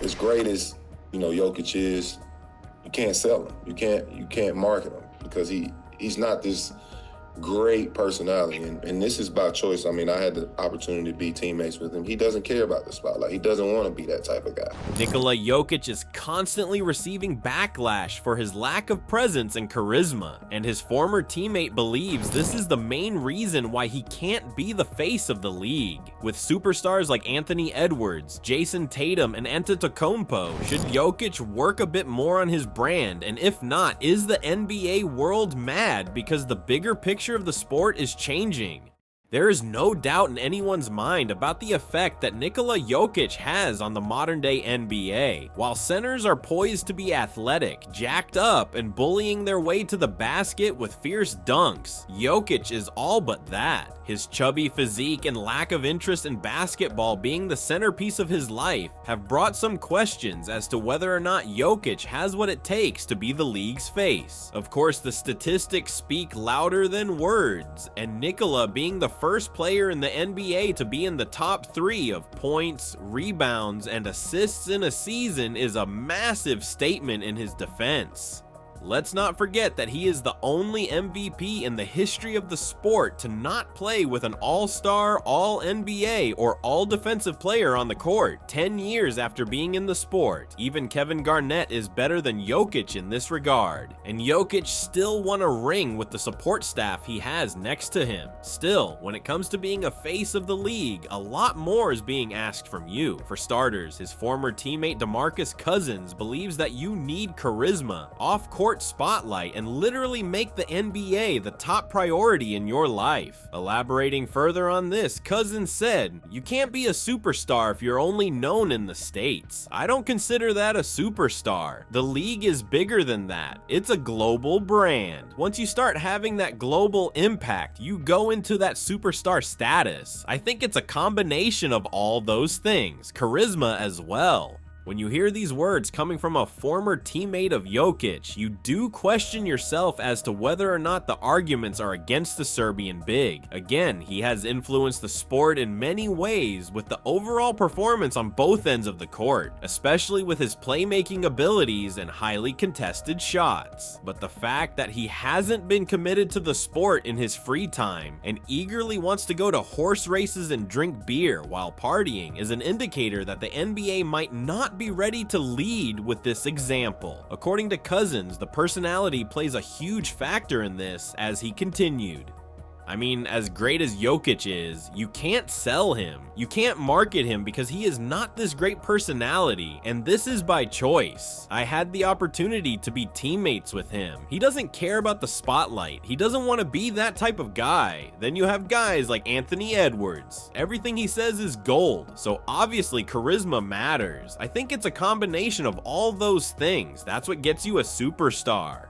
as great as, Jokic is, you can't sell him. You can't market him because he's not this great personality, and this is by choice. I mean, I had the opportunity to be teammates with him. He doesn't care about the spotlight. He doesn't want to be that type of guy. Nikola Jokic is constantly receiving backlash for his lack of presence and charisma, and his former teammate believes this is the main reason why he can't be the face of the league. With superstars like Anthony Edwards, Jayson Tatum, and Antetokounmpo, should Jokic work a bit more on his brand? And if not, is the NBA world mad because the bigger picture of the sport is changing? There is no doubt in anyone's mind about the effect that Nikola Jokic has on the modern-day NBA. While centers are poised to be athletic, jacked up, and bullying their way to the basket with fierce dunks, Jokic is all but that. His chubby physique and lack of interest in basketball being the centerpiece of his life have brought some questions as to whether or not Jokic has what it takes to be the league's face. Of course, the statistics speak louder than words, and Nikola being the first player in the NBA to be in the top 3 of points, rebounds, and assists in a season is a massive statement in his defense. Let's not forget that he is the only MVP in the history of the sport to not play with an all-star, all-NBA, or all-defensive player on the court 10 years after being in the sport. Even Kevin Garnett is better than Jokic in this regard, and Jokic still won a ring with the support staff he has next to him. Still, when it comes to being a face of the league, a lot more is being asked from you. For starters, his former teammate DeMarcus Cousins believes that you need charisma, off-court spotlight, and literally make the NBA the top priority in your life. Elaborating further on this, Cousins said, "You can't be a superstar if you're only known in the States. I don't consider that a superstar. The league is bigger than that. It's a global brand. Once you start having that global impact, you go into that superstar status. I think it's a combination of all those things, charisma as well." When you hear these words coming from a former teammate of Jokic, you do question yourself as to whether or not the arguments are against the Serbian big. Again, he has influenced the sport in many ways with the overall performance on both ends of the court, especially with his playmaking abilities and highly contested shots. But the fact that he hasn't been committed to the sport in his free time and eagerly wants to go to horse races and drink beer while partying is an indicator that the NBA might not be ready to lead with this example. According to Cousins, the personality plays a huge factor in this, as he continued. I mean, as great as Jokic is, you can't sell him. You can't market him because he is not this great personality, and this is by choice. I had the opportunity to be teammates with him. He doesn't care about the spotlight. He doesn't want to be that type of guy. Then you have guys like Anthony Edwards. Everything he says is gold, so obviously charisma matters. I think it's a combination of all those things. That's what gets you a superstar.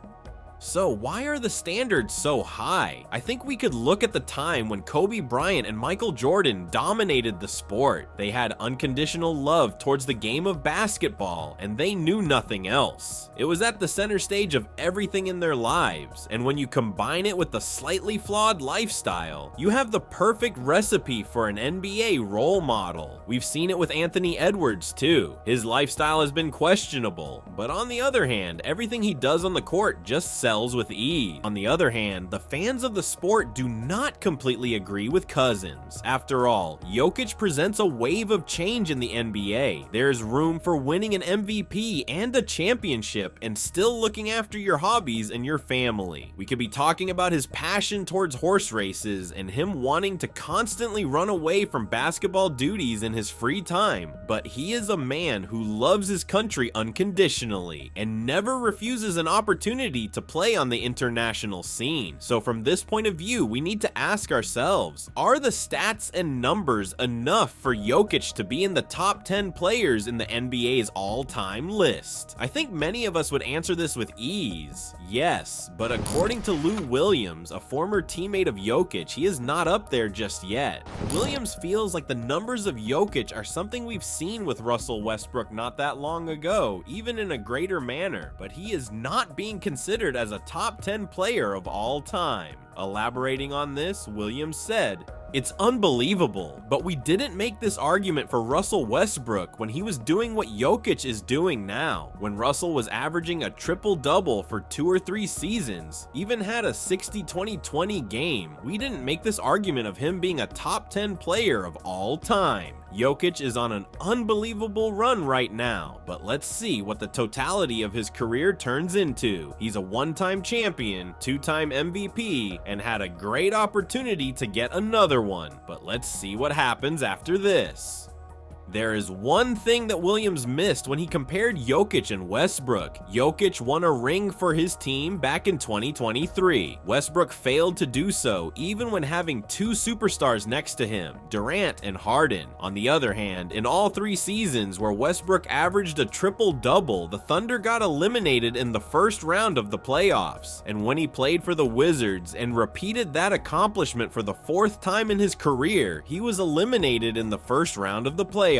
So why are the standards so high? I think we could look at the time when Kobe Bryant and Michael Jordan dominated the sport. They had unconditional love towards the game of basketball, and they knew nothing else. It was at the center stage of everything in their lives, and when you combine it with the slightly flawed lifestyle, you have the perfect recipe for an NBA role model. We've seen it with Anthony Edwards too. His lifestyle has been questionable, but on the other hand, everything he does on the court just sells with ease. On the other hand, the fans of the sport do not completely agree with Cousins. After all, Jokic presents a wave of change in the NBA. There's room for winning an MVP and a championship and still looking after your hobbies and your family. We could be talking about his passion towards horse races and him wanting to constantly run away from basketball duties in his free time, but he is a man who loves his country unconditionally and never refuses an opportunity to play on the international scene. So from this point of view, we need to ask ourselves, are the stats and numbers enough for Jokic to be in the top 10 players in the NBA's all-time list? I think many of us would answer this with ease. Yes, but according to Lou Williams, a former teammate of Jokic, he is not up there just yet. Williams feels like the numbers of Jokic are something we've seen with Russell Westbrook not that long ago, even in a greater manner, but he is not being considered as a top 10 player of all time. Elaborating on this, Williams said, It's unbelievable, but we didn't make this argument for Russell Westbrook when he was doing what Jokic is doing now. When Russell was averaging a triple-double for 2 or 3 seasons, even had a 60-20-20 game, we didn't make this argument of him being a top 10 player of all time. Jokic is on an unbelievable run right now, but let's see what the totality of his career turns into. He's a 1-time champion, 2-time MVP, and had a great opportunity to get another one, but let's see what happens after this. There is one thing that Williams missed when he compared Jokic and Westbrook. Jokic won a ring for his team back in 2023. Westbrook failed to do so even when having 2 superstars next to him, Durant and Harden. On the other hand, in all 3 seasons where Westbrook averaged a triple-double, the Thunder got eliminated in the first round of the playoffs. And when he played for the Wizards and repeated that accomplishment for the 4th time in his career, he was eliminated in the first round of the playoffs.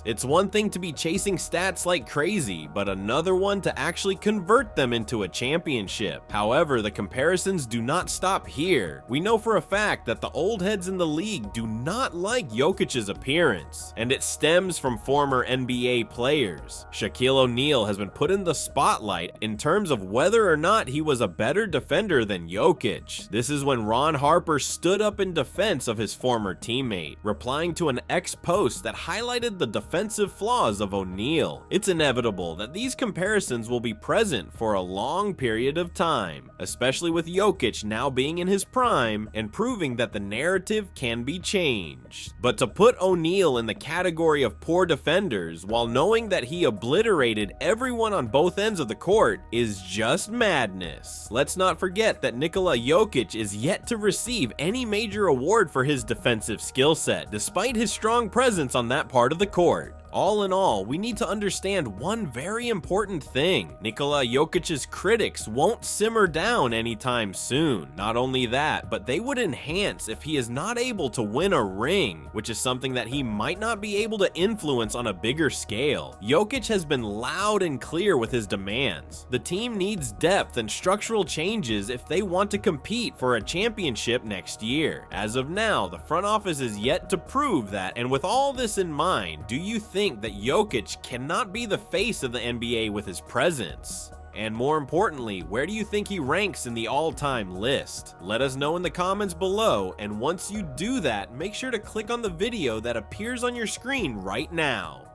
It's one thing to be chasing stats like crazy, but another one to actually convert them into a championship. However, the comparisons do not stop here. We know for a fact that the old heads in the league do not like Jokic's appearance, and it stems from former NBA players. Shaquille O'Neal has been put in the spotlight in terms of whether or not he was a better defender than Jokic. This is when Ron Harper stood up in defense of his former teammate, replying to an ex-post that highlighted the defensive flaws of O'Neal. It's inevitable that these comparisons will be present for a long period of time, especially with Jokic now being in his prime and proving that the narrative can be changed. But to put O'Neal in the category of poor defenders while knowing that he obliterated everyone on both ends of the court is just madness. Let's not forget that Nikola Jokic is yet to receive any major award for his defensive skill set, despite his strong presence on that part of the court. All in all, we need to understand one very important thing. Nikola Jokic's critics won't simmer down anytime soon. Not only that, but they would enhance if he is not able to win a ring, which is something that he might not be able to influence on a bigger scale. Jokic has been loud and clear with his demands. The team needs depth and structural changes if they want to compete for a championship next year. As of now, the front office is yet to prove that, and with all this in mind, do you think that Jokic cannot be the face of the NBA with his presence? And more importantly, where do you think he ranks in the all-time list? Let us know in the comments below, and once you do that, make sure to click on the video that appears on your screen right now.